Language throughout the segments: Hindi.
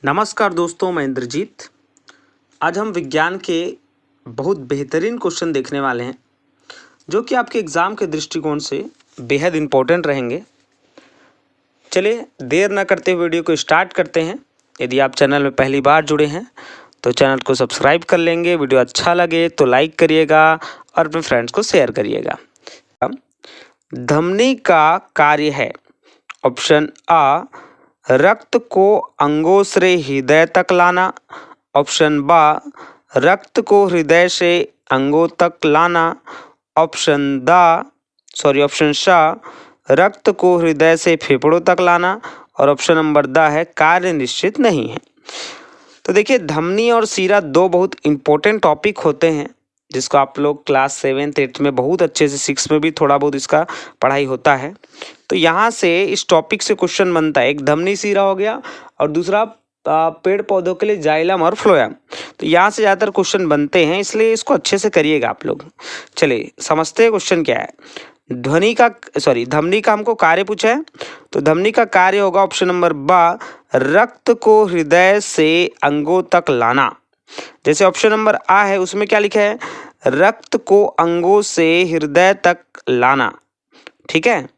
नमस्कार दोस्तों, मैं इंद्रजीत। आज हम विज्ञान के बहुत बेहतरीन क्वेश्चन देखने वाले हैं जो कि आपके एग्ज़ाम के दृष्टिकोण से बेहद इम्पोर्टेंट रहेंगे। चलिए देर न करते वीडियो को स्टार्ट करते हैं। यदि आप चैनल में पहली बार जुड़े हैं तो चैनल को सब्सक्राइब कर लेंगे। वीडियो अच्छा लगे तो लाइक करिएगा और अपने फ्रेंड्स को शेयर करिएगा। धमनी का कार्य है। ऑप्शन आ, रक्त को अंगों से हृदय तक लाना। ऑप्शन बा, रक्त को हृदय से अंगों तक लाना। ऑप्शन सा, रक्त को हृदय से फेफड़ों तक लाना। और ऑप्शन नंबर द है कार्य निश्चित नहीं है। तो देखिए, धमनी और सीरा दो बहुत इंपॉर्टेंट टॉपिक होते हैं जिसको आप लोग क्लास 7th 8th में बहुत अच्छे से, 6 में भी थोड़ा बहुत इसका पढ़ाई होता है। तो यहाँ से इस टॉपिक से क्वेश्चन बनता है। एक धमनी सीरा हो गया और दूसरा पेड़ पौधों के लिए जाइलम और फ्लोएम। तो यहाँ से ज़्यादातर क्वेश्चन बनते हैं, इसलिए इसको अच्छे से करिएगा आप लोग। चलिए समझते हैं क्वेश्चन क्या है। धमनी का हमको कार्य पूछा है। तो धमनी का कार्य होगा ऑप्शन नंबर बा, रक्त को हृदय से अंगों तक लाना। जैसे ऑप्शन नंबर आ है, उसमें क्या लिखा है, रक्त को अंगों से हृदय तक लाना। ठीक है,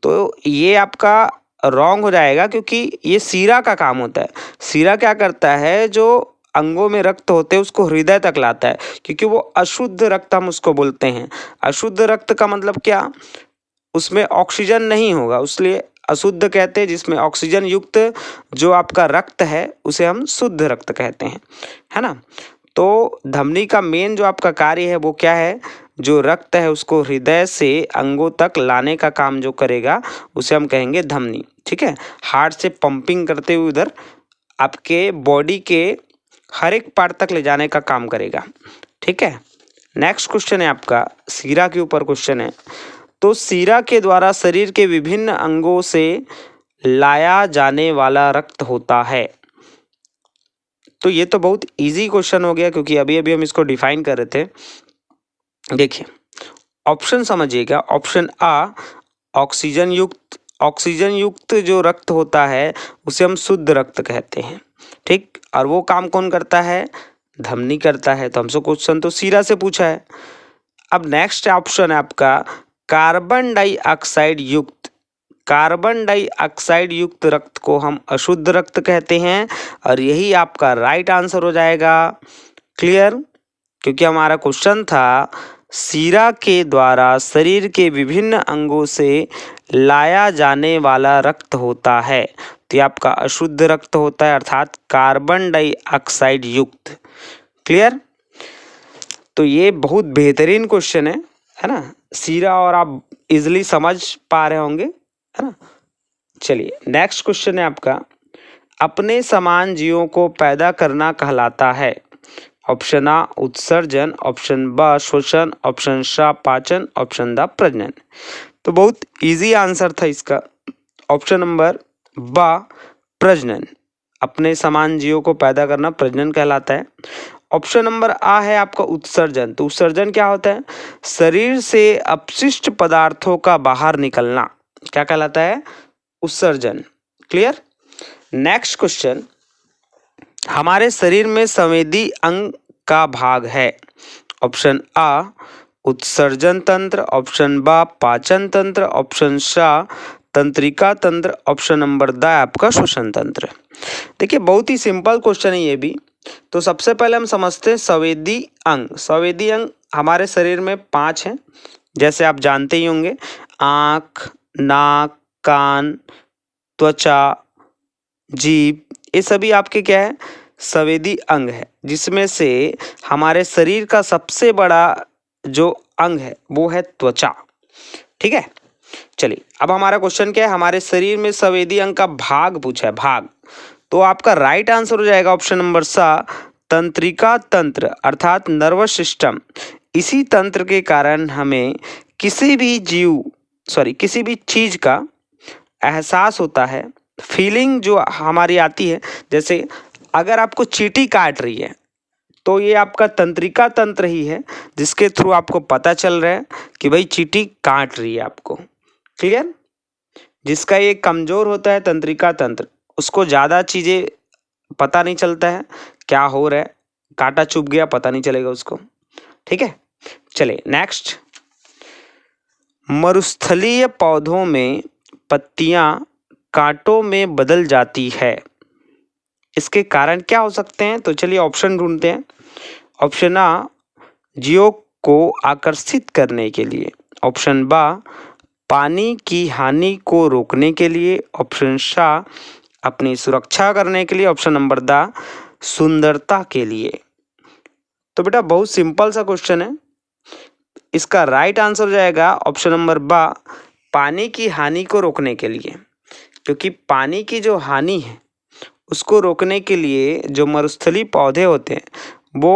तो ये आपका रॉन्ग हो जाएगा क्योंकि ये सीरा का काम होता है। सीरा क्या करता है, जो अंगों में रक्त होते हैं उसको हृदय तक लाता है, क्योंकि वो अशुद्ध रक्त हम उसको बोलते हैं। अशुद्ध रक्त का मतलब क्या, उसमें ऑक्सीजन नहीं होगा, इसलिए अशुद्ध कहते हैं। जिसमें ऑक्सीजन युक्त जो आपका रक्त है उसे हम शुद्ध रक्त कहते हैं, है ना। तो धमनी का मेन जो आपका कार्य है वो क्या है, जो रक्त है उसको हृदय से अंगों तक लाने का काम जो करेगा उसे हम कहेंगे धमनी। ठीक है, हार्ट से पंपिंग करते हुए उधर आपके बॉडी के हर एक पार्ट तक ले जाने का काम करेगा। ठीक है, नेक्स्ट क्वेश्चन है आपका सीरा के ऊपर क्वेश्चन है। तो सीरा के द्वारा शरीर के विभिन्न अंगों से लाया जाने वाला रक्त होता है। तो ये तो बहुत इजी क्वेश्चन हो गया क्योंकि अभी अभी हम इसको डिफाइन कर रहे थे। देखिए ऑप्शन समझिएगा। ऑप्शन आ, ऑक्सीजन युक्त जो रक्त होता है उसे हम शुद्ध रक्त कहते हैं। ठीक, और वो काम कौन करता है, धमनी करता है। तो हमसे क्वेश्चन तो सीरा से पूछा है। अब नेक्स्ट ऑप्शन है आपका कार्बन डाइऑक्साइड युक्त रक्त को हम अशुद्ध रक्त कहते हैं, और यही आपका राइट आंसर हो जाएगा। क्लियर, क्योंकि हमारा क्वेश्चन था सीरा के द्वारा शरीर के विभिन्न अंगों से लाया जाने वाला रक्त होता है। तो ये आपका अशुद्ध रक्त होता है, अर्थात कार्बन डाइऑक्साइड युक्त। क्लियर, तो ये बहुत बेहतरीन क्वेश्चन है ना सीरा, और आप इजीली समझ पा रहे होंगे, है ना। चलिए नेक्स्ट क्वेश्चन है आपका, अपने समान जीवों को पैदा करना कहलाता है। ऑप्शन आ उत्सर्जन, ऑप्शन बा श्वसन, ऑप्शन सा पाचन, ऑप्शन द प्रजनन। तो बहुत इजी आंसर था इसका, ऑप्शन नंबर बा प्रजनन। अपने समान जीवों को पैदा करना प्रजनन कहलाता है। ऑप्शन नंबर आ है आपका उत्सर्जन। तो उत्सर्जन क्या होता है, शरीर से अपशिष्ट पदार्थों का बाहर निकलना, क्या कहलाता है, उत्सर्जन। क्लियर, नेक्स्ट क्वेश्चन, हमारे शरीर में संवेदी अंग का भाग है। ऑप्शन आ उत्सर्जन तंत्र, ऑप्शन बा पाचन तंत्र, ऑप्शन सा तंत्रिका तंत्र, ऑप्शन नंबर द आपका श्वसन तंत्र। देखिए बहुत ही सिंपल क्वेश्चन है ये भी। तो सबसे पहले हम समझते हैं संवेदी अंग। संवेदी अंग हमारे शरीर में 5 हैं, जैसे आप जानते ही होंगे, आँख, नाक, कान, त्वचा, जीभ, ये सभी आपके क्या है, संवेदी अंग है। जिसमें से हमारे शरीर का सबसे बड़ा जो अंग है वो है त्वचा। ठीक है, चलिए अब हमारा क्वेश्चन क्या है, हमारे शरीर में संवेदी अंग का भाग पूछा है, भाग। तो आपका राइट आंसर हो जाएगा ऑप्शन नंबर सा तंत्रिका तंत्र, अर्थात नर्वस सिस्टम। इसी तंत्र के कारण हमें किसी भी चीज का एहसास होता है, फीलिंग जो हमारी आती है। जैसे अगर आपको चींटी काट रही है तो ये आपका तंत्रिका तंत्र ही है जिसके थ्रू आपको पता चल रहा है कि भाई चींटी काट रही है आपको। क्लियर, जिसका ये कमजोर होता है तंत्रिका तंत्र, उसको ज़्यादा चीज़ें पता नहीं चलता है क्या हो रहा है, कांटा चुभ गया पता नहीं चलेगा उसको। ठीक है, चलिए नेक्स्ट। मरुस्थलीय पौधों में पत्तियां कांटों में बदल जाती है, इसके कारण क्या हो सकते हैं? तो चलिए ऑप्शन ढूंढते हैं। ऑप्शन आ, जीव को आकर्षित करने के लिए। ऑप्शन बा, पानी की हानि को रोकने के लिए। ऑप्शन सा, अपनी सुरक्षा करने के लिए। ऑप्शन नंबर दा, सुंदरता के लिए। तो बेटा बहुत सिंपल सा क्वेश्चन है, इसका राइट आंसर हो जाएगा ऑप्शन नंबर बा, पानी की हानि को रोकने के लिए। क्योंकि पानी की जो हानि है उसको रोकने के लिए जो मरुस्थलीय पौधे होते हैं वो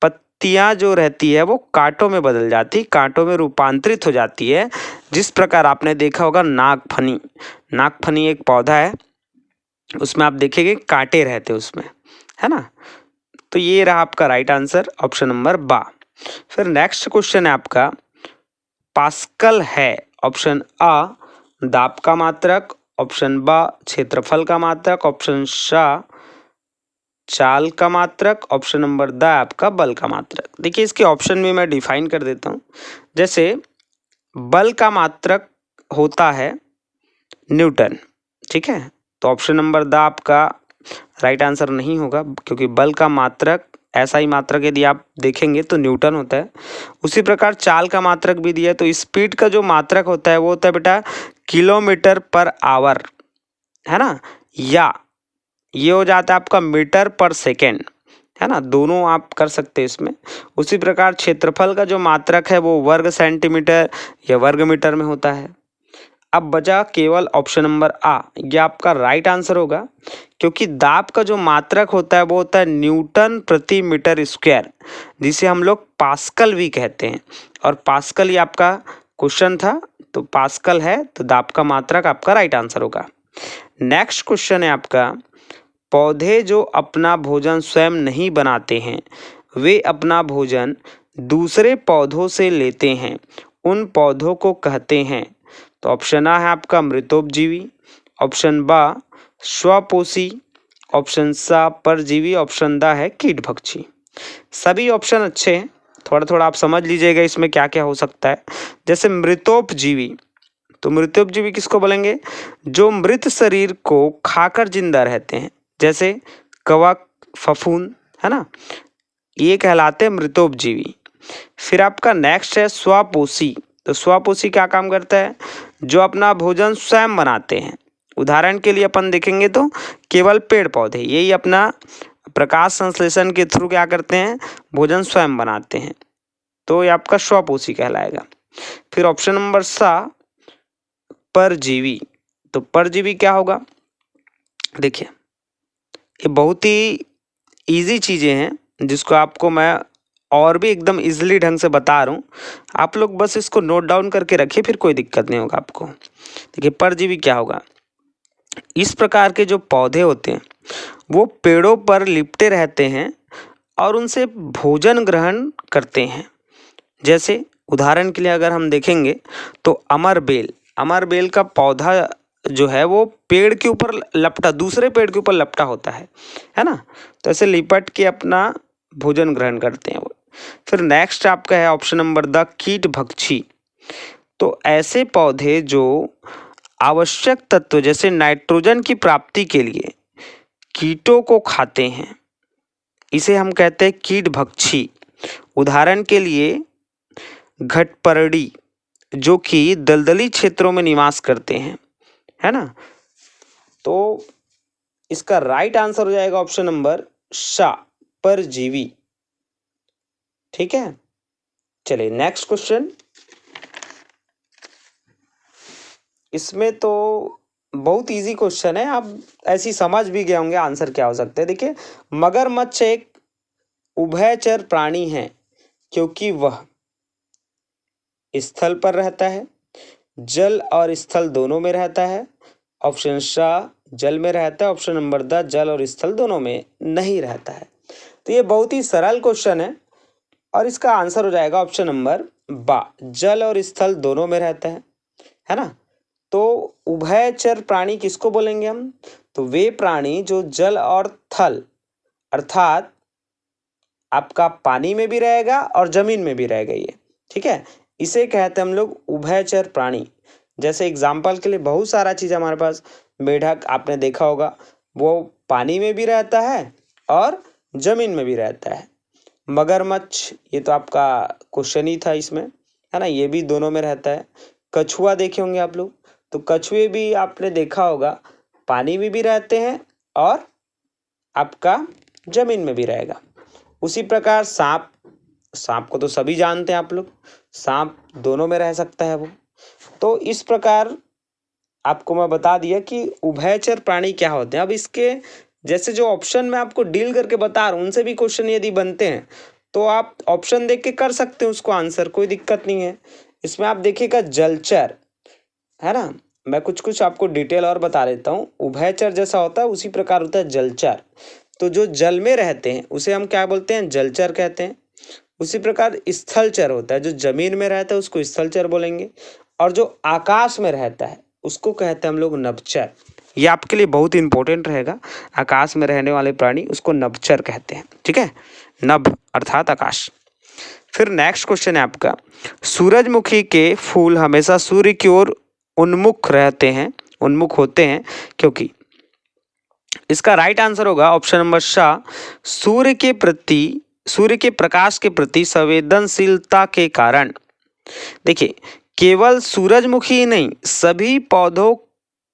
पत्तियां जो रहती है वो कांटों में बदल जाती, कांटों में रूपांतरित हो जाती है। जिस प्रकार आपने देखा होगा नागफनी, नागफनी एक पौधा है, उसमें आप देखेंगे कांटे रहते हैं उसमें, है ना। तो ये रहा आपका राइट आंसर ऑप्शन नंबर बा। फिर नेक्स्ट क्वेश्चन है आपका, पास्कल है ऑप्शन आ दाब का मात्रक, ऑप्शन बा क्षेत्रफल का मात्रक, ऑप्शन सा चाल का मात्रक, ऑप्शन नंबर द आपका बल का मात्रक। देखिए इसके ऑप्शन में मैं डिफाइन कर देता हूँ। जैसे बल का मात्रक होता है न्यूटन, ठीक है, तो ऑप्शन नंबर द आपका राइट आंसर नहीं होगा, क्योंकि बल का मात्रक ऐसा ही मात्रक यदि आप देखेंगे तो न्यूटन होता है। उसी प्रकार चाल का मात्रक भी दिया है, तो स्पीड का जो मात्रक होता है वो होता है बेटा किलोमीटर पर आवर, है ना, या ये हो जाता है आपका मीटर पर सेकेंड, है ना, दोनों आप कर सकते हैं इसमें। उसी प्रकार क्षेत्रफल का जो मात्रक है वो वर्ग सेंटीमीटर या वर्ग मीटर में होता है। अब बचा केवल ऑप्शन नंबर आ, ये आपका राइट आंसर होगा, क्योंकि दाब का जो मात्रक होता है वो होता है न्यूटन प्रति मीटर स्क्वायर, जिसे हम लोग पास्कल भी कहते हैं। और पास्कल ही आपका क्वेश्चन था, तो पास्कल है तो दाब का मात्रक आपका राइट आंसर होगा। नेक्स्ट क्वेश्चन है आपका, पौधे जो अपना भोजन स्वयं नहीं बनाते हैं वे अपना भोजन दूसरे पौधों से लेते हैं, उन पौधों को कहते हैं। तो ऑप्शन आ है आपका मृतोपजीवी, ऑप्शन बा स्वपोषी, ऑप्शन सा परजीवी, ऑप्शन दा है कीटभक्षी। सभी ऑप्शन अच्छे हैं, थोड़ा थोड़ा आप समझ लीजिएगा इसमें क्या क्या हो सकता है। जैसे मृतोपजीवी, तो मृतोपजीवी किसको बोलेंगे? जो मृत शरीर को खाकर जिंदा रहते हैं, जैसे कवक, फफूंद, है ना, ये कहलाते हैं मृतोपजीवी। फिर आपका नेक्स्ट है स्वपोषी, तो स्वपोषी क्या काम करता है? जो अपना भोजन स्वयं बनाते हैं। उदाहरण के लिए अपन देखेंगे तो केवल पेड़ पौधे यही अपना प्रकाश संश्लेषण के थ्रू क्या करते हैं? भोजन स्वयं बनाते हैं, तो ये आपका स्वपोषी कहलाएगा। फिर ऑप्शन नंबर सा परजीवी, तो परजीवी क्या होगा? देखिए ये बहुत ही इजी चीज़ें हैं जिसको आपको मैं और भी एकदम इजीली ढंग से बता रहा हूँ, आप लोग बस इसको नोट डाउन करके रखिए, फिर कोई दिक्कत नहीं होगा आपको। देखिए परजीवी क्या होगा? इस प्रकार के जो पौधे होते हैं वो पेड़ों पर लिपटे रहते हैं और उनसे भोजन ग्रहण करते हैं। जैसे उदाहरण के लिए अगर हम देखेंगे तो अमरबेल, अमरबेल का पौधा जो है वो पेड़ के ऊपर लपटा, दूसरे पेड़ के ऊपर लपटा होता है ना, तो ऐसे लिपट के अपना भोजन ग्रहण करते हैं वो। फिर नेक्स्ट आपका है ऑप्शन नंबर द कीटभक्षी, तो ऐसे पौधे जो आवश्यक तत्व जैसे नाइट्रोजन की प्राप्ति के लिए कीटों को खाते हैं, इसे हम कहते हैं कीटभक्षी। उदाहरण के लिए घटपरडी जो कि दलदली क्षेत्रों में निवास करते हैं, है ना, तो इसका राइट आंसर हो जाएगा ऑप्शन नंबर सा परजीवी। ठीक है, चलिए नेक्स्ट क्वेश्चन। इसमें तो बहुत इजी क्वेश्चन है, आप ऐसी समझ भी गए होंगे आंसर क्या हो सकता है। देखिए मगरमच्छ एक उभयचर प्राणी है क्योंकि वह स्थल पर रहता है, जल और स्थल दोनों में रहता है। ऑप्शन सा जल में रहता है, ऑप्शन नंबर द जल और स्थल दोनों में नहीं रहता है। तो ये बहुत ही सरल क्वेश्चन है और इसका आंसर हो जाएगा ऑप्शन नंबर बा, जल और स्थल दोनों में रहता है ना। तो उभयचर प्राणी किसको बोलेंगे हम? तो वे प्राणी जो जल और थल अर्थात आपका पानी में भी रहेगा और जमीन में भी रहेगा ये, ठीक है, इसे कहते हैं हम लोग उभयचर प्राणी। जैसे एग्जाम्पल के लिए बहुत सारा चीज़ हमारे पास, मेढक आपने देखा होगा वो पानी में भी रहता है और जमीन में भी रहता है। मगरमच्छ, ये तो आपका क्वेश्चन ही था इसमें, है ना, ये भी दोनों में रहता है। कछुआ देखे होंगे आप लोग, तो कछुए भी आपने देखा होगा पानी में भी रहते हैं और आपका जमीन में भी रहेगा। उसी प्रकार सांप, सांप को तो सभी जानते हैं आप लोग, सांप दोनों में रह सकता है वो। तो इस प्रकार आपको मैं बता दिया कि उभयचर प्राणी क्या होते हैं। अब इसके जैसे जो ऑप्शन मैं आपको डील करके बता रहा हूँ उनसे भी क्वेश्चन यदि बनते हैं तो आप ऑप्शन देख के कर सकते हैं उसको आंसर, कोई दिक्कत नहीं है। इसमें आप देखिएगा जलचर, है ना, मैं कुछ कुछ आपको डिटेल और बता देता हूँ। उभयचर जैसा होता है उसी प्रकार होता है जलचर। तो जो जल में रहते हैं उसे हम क्या बोलते हैं? जलचर कहते हैं। उसी प्रकार स्थलचर होता है, जो जमीन में रहता है उसको स्थलचर बोलेंगे, और जो आकाश में रहता है उसको कहते हैं हम लोग नभचर। ये आपके लिए बहुत इंपॉर्टेंट रहेगा, आकाश में रहने वाले प्राणी उसको नभचर कहते हैं, ठीक है, नभ अर्थात आकाश। फिर नेक्स्ट क्वेश्चन है आपका, सूरजमुखी के फूल हमेशा सूर्य की ओर उन्मुख रहते हैं, उन्मुख होते हैं क्योंकि? इसका राइट आंसर होगा ऑप्शन नंबर शाह, सूर्य के प्रकाश के प्रति संवेदनशीलता के कारण। देखिए केवल सूरजमुखी ही नहीं, सभी पौधों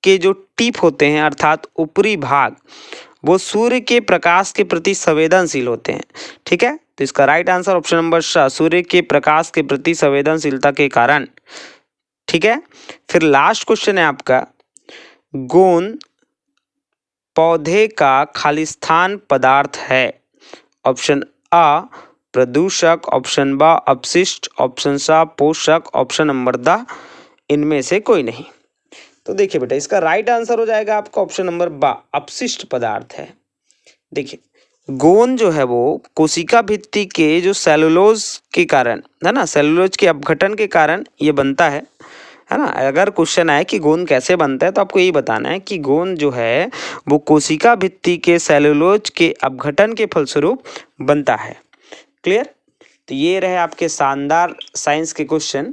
के जो टिप होते हैं अर्थात ऊपरी भाग, वो सूर्य के प्रकाश के प्रति संवेदनशील होते हैं, ठीक है। तो इसका राइट आंसर ऑप्शन नंबर शाह, सूर्य के प्रकाश के प्रति संवेदनशीलता के कारण, ठीक है। फिर लास्ट क्वेश्चन है आपका, गोंद पौधे का खालिस्तान पदार्थ है। ऑप्शन आ प्रदूषक, ऑप्शन बा अपशिष्ट, ऑप्शन सा पोषक, ऑप्शन नंबर द इनमें से कोई नहीं। तो देखिए बेटा इसका राइट आंसर हो जाएगा आपका ऑप्शन नंबर बा, अपशिष्ट पदार्थ है। देखिए गोंद जो है वो कोशिका भित्ति के जो सेलुलोज के कारण, है ना, सेलुलोज के अपघटन के कारण ये बनता है ना। अगर क्वेश्चन आए कि गोंद कैसे बनता है तो आपको यही बताना है कि गोंद जो है वो कोशिका भित्ति के सेलुलोज के अपघटन के फलस्वरूप बनता है। क्लियर? तो ये रहे आपके शानदार साइंस के क्वेश्चन।